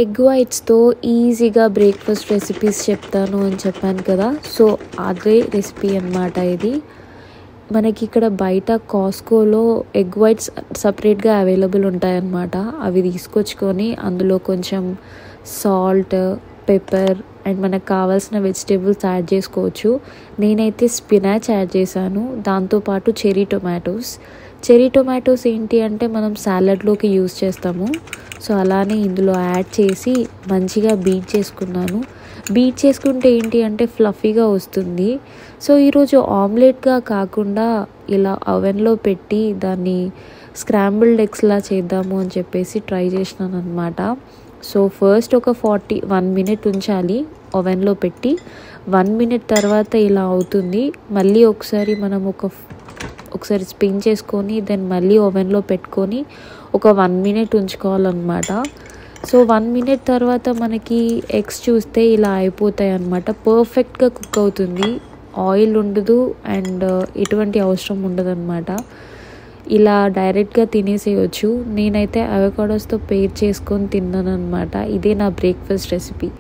Egg వైట్స్తో ఈజీగా breakfast recipes చెప్తాను అని చెప్పాను కదా. సో అదే రెసిపీ అన్నమాట ఇది. మనకి ఇక్కడ బయట కాస్కోలో ఎగ్ వైట్స్ సపరేట్గా అవైలబుల్ ఉంటాయన్నమాట. అవి తీసుకొచ్చుకొని అందులో కొంచెం సాల్ట్, పెప్పర్ అండ్ మనకు కావాల్సిన వెజిటేబుల్స్ యాడ్ చేసుకోవచ్చు. నేనైతే స్పినాచ్ యాడ్ చేశాను, దాంతోపాటు చెరీ టొమాటోస్ ఏంటి అంటే మనం సాలడ్లోకి యూస్ చేస్తాము. సో అలానే ఇందులో యాడ్ చేసి మంచిగా బీట్ చేసుకున్నాను. బీట్ చేసుకుంటే ఏంటి అంటే ఫ్లఫీగా వస్తుంది. సో ఈరోజు ఆమ్లెట్గా కాకుండా ఇలా ఓవెన్లో పెట్టి దాన్ని స్క్రాంబుల్డ్ ఎగ్స్లా చేద్దాము అని చెప్పేసి ట్రై చేసినాను అనమాట. సో ఫస్ట్ ఒక 1 మినిట్ ఉంచాలి ఓవెన్లో పెట్టి. 1 మినిట్ తర్వాత ఇలా అవుతుంది. మళ్ళీ మనం ఒకసారి స్పిన్ చేసుకొని దెన్ మళ్ళీ ఓవెన్లో పెట్టుకొని ఒక 1 మినిట్ ఉంచుకోవాలన్నమాట. సో 1 మినిట్ తర్వాత మనకి ఎగ్స్ చూస్తే ఇలా అయిపోతాయి అన్నమాట. పర్ఫెక్ట్గా కుక్ అవుతుంది, ఆయిల్ ఉండదు అండ్ ఎటువంటి అవసరం ఉండదు అనమాట. ఇలా డైరెక్ట్గా తినేసేయచ్చు. నేనైతే అవకాడోస్తో పేర్ చేసుకొని తిన్నాను అనమాట. ఇదే నా బ్రేక్ఫాస్ట్ రెసిపీ.